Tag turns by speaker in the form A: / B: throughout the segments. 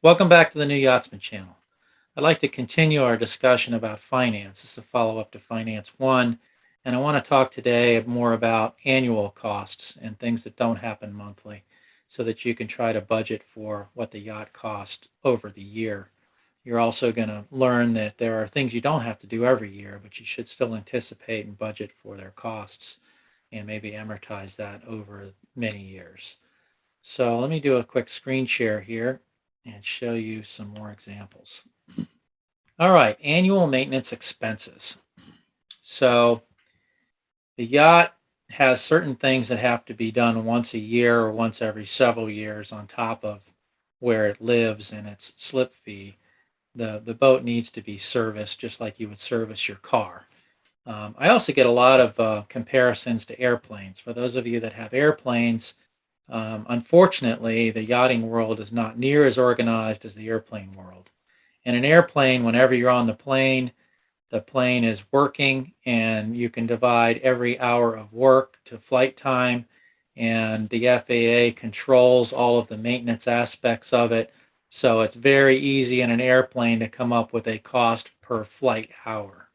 A: Welcome back to the new Yachtsman channel. I'd like to continue our discussion about finance. This is a follow-up to Finance 1, and I want to talk today more about annual costs and things that don't happen monthly so that you can try to budget for what the yacht cost over the year. You're also going to learn that there are things you don't have to do every year, but you should still anticipate and budget for their costs and maybe amortize that over many years. So let me do a quick screen share here and show you some more examples. All right, annual maintenance expenses. So the yacht has certain things that have to be done once a year or once every several years on top of where it lives and its slip fee. The boat needs to be serviced just like you would service your car. I also get a lot of comparisons to airplanes. For those of you that have airplanes, unfortunately, the yachting world is not near as organized as the airplane world. In an airplane, whenever you're on the plane is working, and you can divide every hour of work to flight time, and the FAA controls all of the maintenance aspects of it. So it's very easy in an airplane to come up with a cost per flight hour.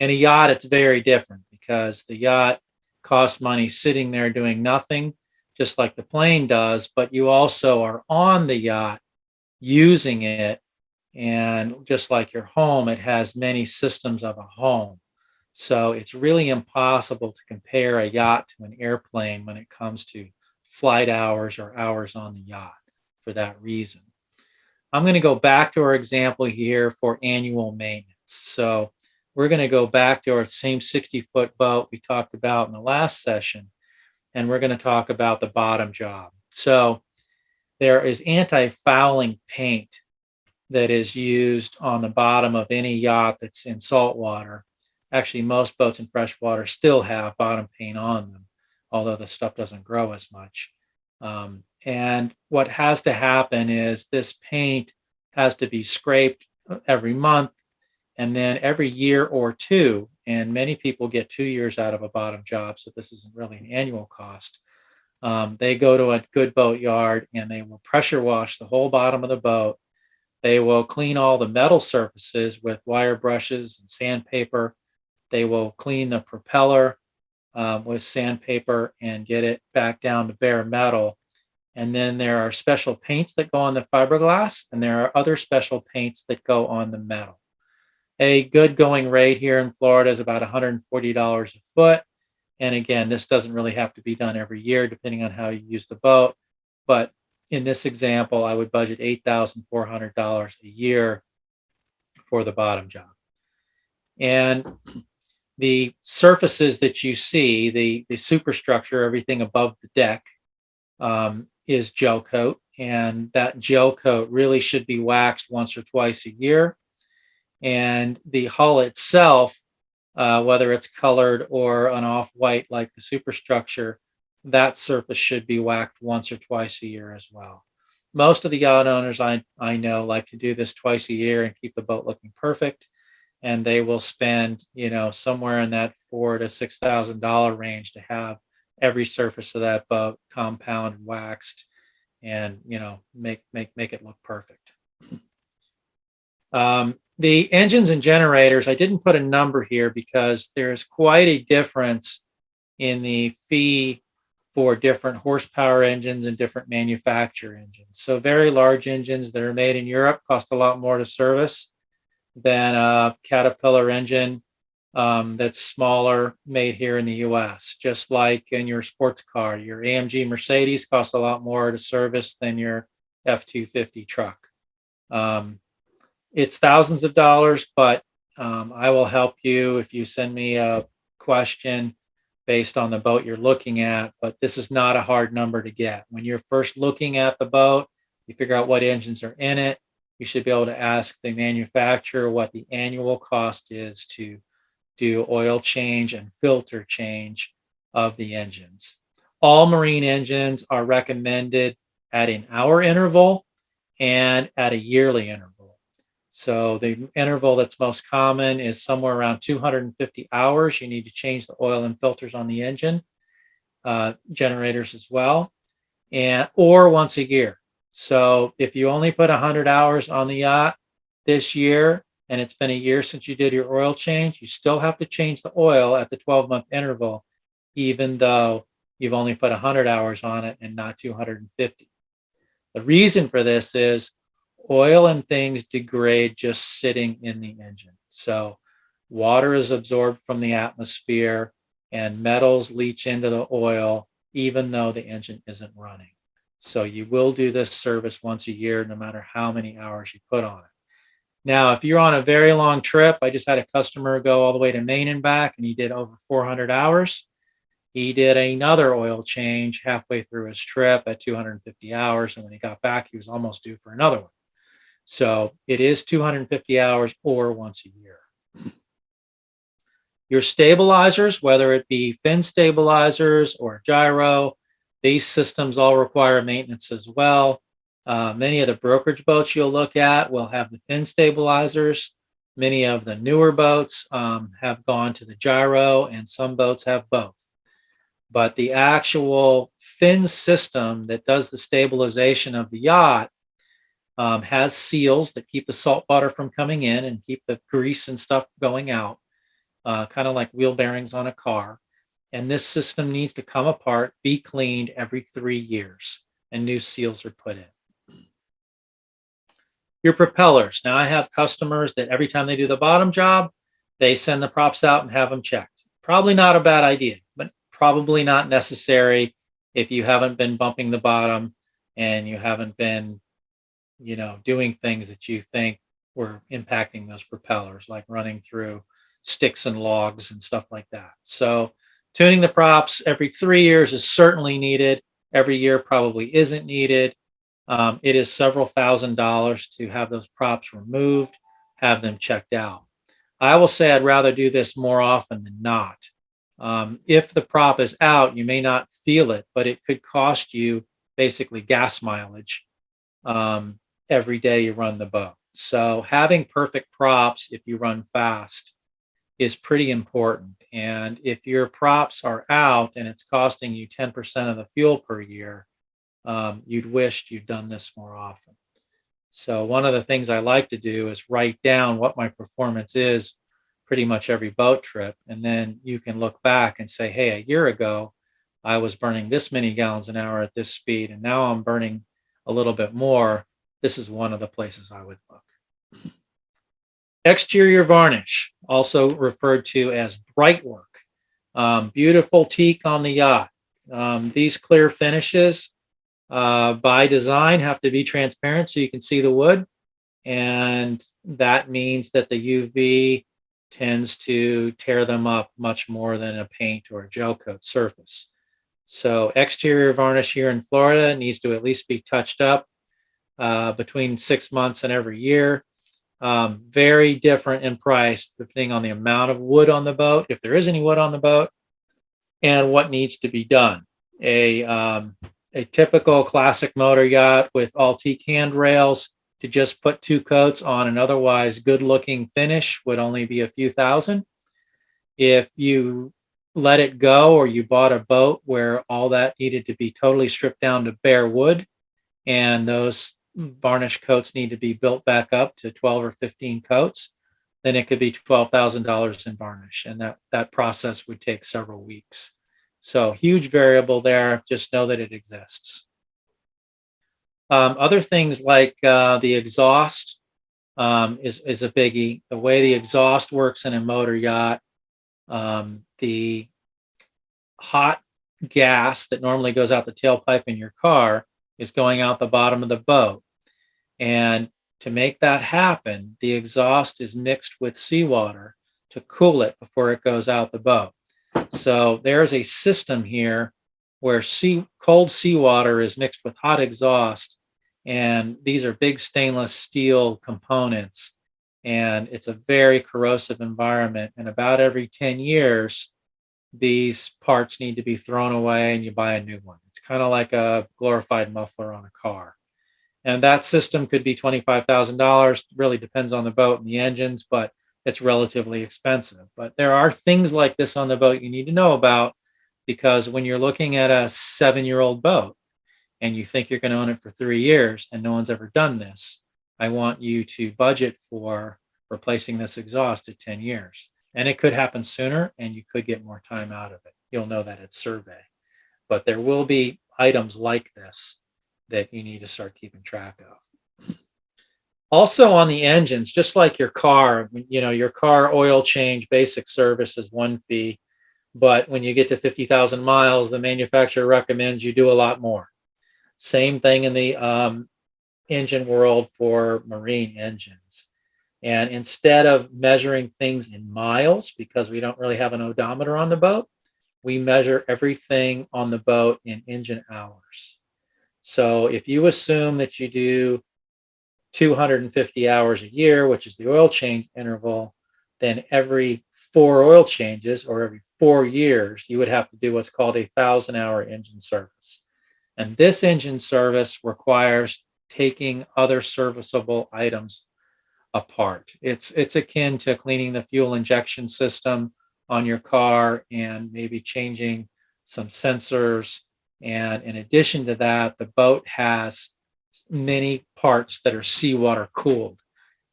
A: In a yacht, it's very different because the yacht costs money sitting there doing nothing, just like the plane does, but you also are on the yacht using it. And just like your home, it has many systems of a home. So it's really impossible to compare a yacht to an airplane when it comes to flight hours or hours on the yacht for that reason. I'm going to go back to our example here for annual maintenance. So we're going to go back to our same 60-foot boat we talked about in the last session, and we're going to talk about the bottom job. So there is anti-fouling paint that is used on the bottom of any yacht that's in salt water. Actually, most boats in freshwater still have bottom paint on them, although the stuff doesn't grow as much. And what has to happen is this paint has to be scraped every month and then every year or two. And many people get 2 years out of a bottom job, so this isn't really an annual cost. They go to a good boat yard and they will pressure wash the whole bottom of the boat. They will clean all the metal surfaces with wire brushes and sandpaper. They will clean the propeller with sandpaper and get it back down to bare metal. And then there are special paints that go on the fiberglass, and there are other special paints that go on the metal. A good going rate here in Florida is about $140 a foot. And again, this doesn't really have to be done every year, depending on how you use the boat. But in this example, I would budget $8,400 a year for the bottom job. And the surfaces that you see, the superstructure, everything above the deck, is gel coat. And that gel coat really should be waxed once or twice a year. And the hull itself, whether it's colored or an off-white like the superstructure, that surface should be waxed once or twice a year as well. Most of the yacht owners I know like to do this twice a year and keep the boat looking perfect. And they will spend, somewhere in that $4,000 to $6,000 range to have every surface of that boat compound waxed and, make it look perfect. The engines and generators, I didn't put a number here because there's quite a difference in the fee for different horsepower engines and different manufacturer engines. So very large engines that are made in Europe cost a lot more to service than a Caterpillar engine that's smaller, made here in the US. Just like in your sports car, your AMG Mercedes costs a lot more to service than your F-250 truck. It's thousands of dollars, but I will help you if you send me a question based on the boat you're looking at. But this is not a hard number to get. When you're first looking at the boat, you figure out what engines are in it. You should be able to ask the manufacturer what the annual cost is to do oil change and filter change of the engines. All marine engines are recommended at an hour interval and at a yearly interval. So the interval that's most common is somewhere around 250 hours. You need to change the oil and filters on the engine, generators as well, or once a year. So if you only put 100 hours on the yacht this year, and it's been a year since you did your oil change, you still have to change the oil at the 12-month interval, even though you've only put 100 hours on it and not 250. The reason for this is oil and things degrade just sitting in the engine. So water is absorbed from the atmosphere and metals leach into the oil, even though the engine isn't running. So you will do this service once a year, no matter how many hours you put on it. Now, if you're on a very long trip, I just had a customer go all the way to Maine and back, and he did over 400 hours. He did another oil change halfway through his trip at 250 hours. And when he got back, he was almost due for another one. So it is 250 hours or once a year. Your stabilizers, whether it be fin stabilizers or gyro, these systems all require maintenance as well. Many of the brokerage boats you'll look at will have the fin stabilizers. Many of the newer boats have gone to the gyro, and some boats have both. But the actual fin system that does the stabilization of the yacht has seals that keep the salt water from coming in and keep the grease and stuff going out, kind of like wheel bearings on a car. And this system needs to come apart, be cleaned every 3 years, and new seals are put in. Your propellers. Now, I have customers that every time they do the bottom job, they send the props out and have them checked. Probably not a bad idea, but probably not necessary if you haven't been bumping the bottom and you haven't been, doing things that you think were impacting those propellers, like running through sticks and logs and stuff like that. So tuning the props every 3 years is certainly needed. Every year probably isn't needed. It is several $1,000s to have those props removed, have them checked out. I will say I'd rather do this more often than not. If the prop is out, you may not feel it, but it could cost you basically gas mileage every day you run the boat. So having perfect props if you run fast is pretty important. And if your props are out and it's costing you 10% of the fuel per year, you'd wished you'd done this more often. So one of the things I like to do is write down what my performance is pretty much every boat trip. And then you can look back and say, hey, a year ago, I was burning this many gallons an hour at this speed, and now I'm burning a little bit more. This is one of the places I would look. Exterior varnish, also referred to as bright work. Beautiful teak on the yacht. These clear finishes by design have to be transparent so you can see the wood. And that means that the UV tends to tear them up much more than a paint or a gel coat surface. So exterior varnish here in Florida needs to at least be touched up between 6 months and every year. Very different in price depending on the amount of wood on the boat, if there is any wood on the boat, and what needs to be done. A typical classic motor yacht with all teak handrails, to just put 2 coats on an otherwise good-looking finish would only be a few thousand. If you let it go, or you bought a boat where all that needed to be totally stripped down to bare wood, and those varnish coats need to be built back up to 12 or 15 coats, then it could be $12,000 in varnish, and that process would take several weeks. So huge variable there. Just know that it exists. Other things like the exhaust is a biggie. The way the exhaust works in a motor yacht, the hot gas that normally goes out the tailpipe in your car is going out the bottom of the boat. And to make that happen, the exhaust is mixed with seawater to cool it before it goes out the boat. So there's a system here where cold seawater is mixed with hot exhaust, and these are big stainless steel components, and it's a very corrosive environment. And about every 10 years, these parts need to be thrown away and you buy a new one. It's kind of like a glorified muffler on a car. And that system could be $25,000. Really depends on the boat and the engines, but it's relatively expensive. But there are things like this on the boat you need to know about, because when you're looking at a 7-year-old boat, and you think you're going to own it for 3 years and no one's ever done this, I want you to budget for replacing this exhaust at 10 years. And it could happen sooner and you could get more time out of it. You'll know that at survey. But there will be items like this that you need to start keeping track of. Also on the engines, just like your car, your car oil change basic service is one fee, but when you get to 50,000 miles, the manufacturer recommends you do a lot more. Same thing in the engine world for marine engines. And instead of measuring things in miles, because we don't really have an odometer on the boat, we measure everything on the boat in engine hours. So if you assume that you do 250 hours a year, which is the oil change interval, then every 4 oil changes or every 4 years, you would have to do what's called a 1,000-hour engine service. And this engine service requires taking other serviceable items apart. It's akin to cleaning the fuel injection system on your car and maybe changing some sensors. And in addition to that, the boat has many parts that are seawater cooled.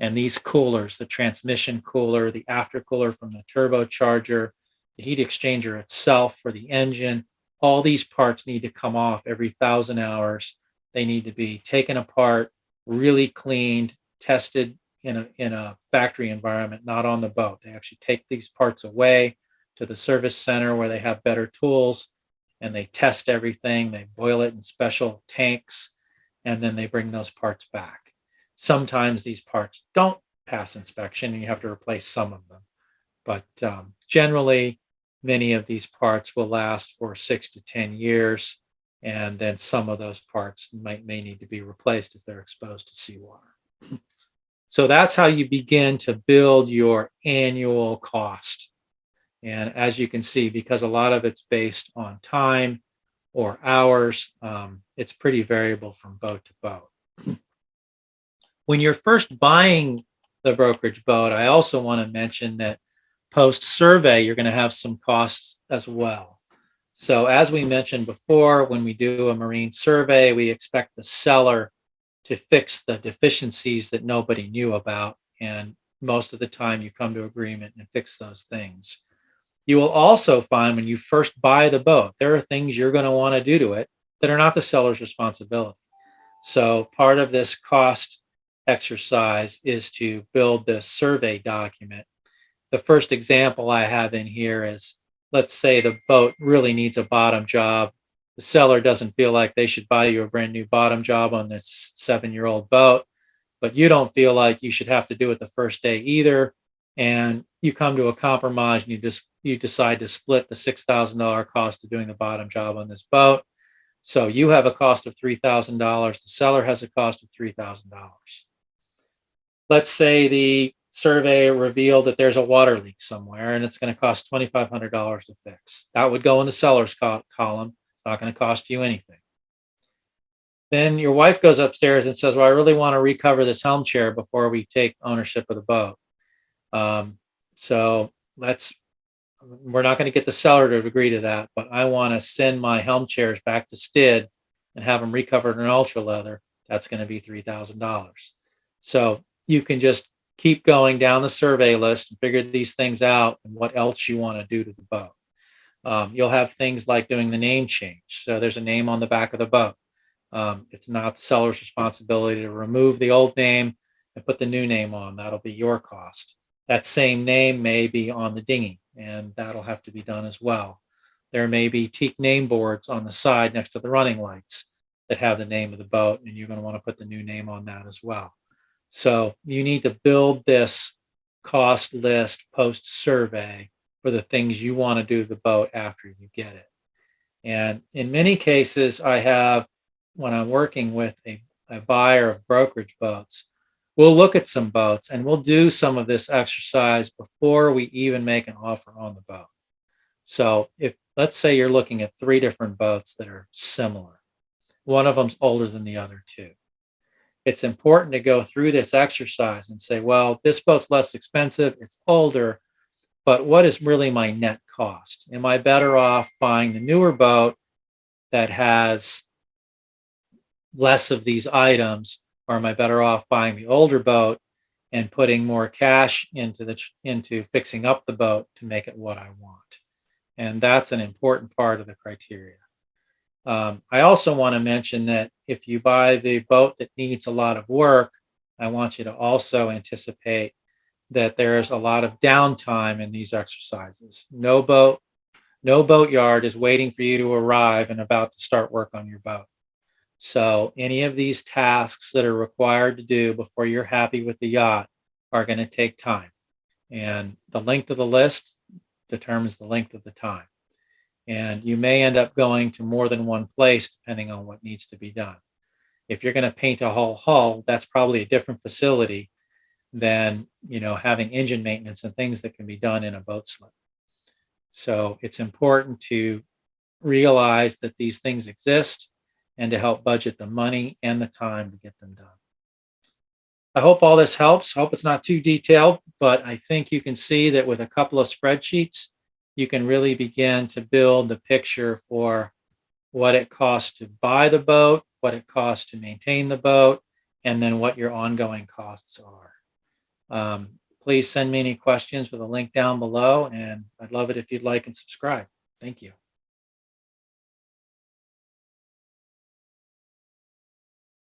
A: And these coolers, the transmission cooler, the after cooler from the turbocharger, the heat exchanger itself for the engine, all these parts need to come off every 1,000 hours. They need to be taken apart, really cleaned, tested in a factory environment, not on the boat. They actually take these parts away to the service center where they have better tools and they test everything. They boil it in special tanks and then they bring those parts back. Sometimes these parts don't pass inspection and you have to replace some of them. But generally, many of these parts will last for 6 to 10 years. And then some of those parts may need to be replaced if they're exposed to seawater. So that's how you begin to build your annual cost. And as you can see, because a lot of it's based on time or hours, it's pretty variable from boat to boat. When you're first buying the brokerage boat, I also want to mention that post-survey, you're going to have some costs as well. So as we mentioned before, when we do a marine survey, we expect the seller to fix the deficiencies that nobody knew about. And most of the time you come to agreement and fix those things. You will also find when you first buy the boat, there are things you're going to want to do to it that are not the seller's responsibility. So part of this cost exercise is to build this survey document. The first example I have in here is, let's say the boat really needs a bottom job. The seller doesn't feel like they should buy you a brand new bottom job on this 7-year-old boat, but you don't feel like you should have to do it the first day either. And you come to a compromise and you decide to split the $6,000 cost of doing the bottom job on this boat. So you have a cost of $3,000. The seller has a cost of $3,000. Let's say the survey revealed that there's a water leak somewhere and it's going to cost $2,500 to fix. That would go in the seller's column. It's not going to cost you anything. Then your wife goes upstairs and says, well, I really want to recover this helm chair before we take ownership of the boat. So we're not going to get the seller to agree to that, but I want to send my helm chairs back to Stid and have them recovered in ultra leather. That's going to be $3,000. So you can just keep going down the survey list and figure these things out and what else you want to do to the boat. You'll have things like doing the name change. So there's a name on the back of the boat. It's not the seller's responsibility to remove the old name and put the new name on. That'll be your cost. That same name may be on the dinghy, and that'll have to be done as well. There may be teak name boards on the side next to the running lights that have the name of the boat, and you're going to want to put the new name on that as well. So you need to build this cost list post-survey for the things you want to do to the boat after you get it. And in many cases, when I'm working with a buyer of brokerage boats, we'll look at some boats and we'll do some of this exercise before we even make an offer on the boat. So if, let's say you're looking at 3 different boats that are similar, one of them's older than the other 2. It's important to go through this exercise and say, well, this boat's less expensive, it's older, but what is really my net cost? Am I better off buying the newer boat that has less of these items, or am I better off buying the older boat and putting more cash into fixing up the boat to make it what I want? And that's an important part of the criteria. I also want to mention that if you buy the boat that needs a lot of work, I want you to also anticipate that there's a lot of downtime in these exercises. No boat yard is waiting for you to arrive and about to start work on your boat. So any of these tasks that are required to do before you're happy with the yacht are going to take time. And the length of the list determines the length of the time. And you may end up going to more than one place depending on what needs to be done. If you're going to paint a whole hull, that's probably a different facility than having engine maintenance and things that can be done in a boat slip. So it's important to realize that these things exist and to help budget the money and the time to get them done. I hope all this helps. I hope it's not too detailed, but I think you can see that with a couple of spreadsheets, you can really begin to build the picture for what it costs to buy the boat, what it costs to maintain the boat, and then what your ongoing costs are. Please send me any questions with a link down below, and I'd love it if you'd like and subscribe. Thank you.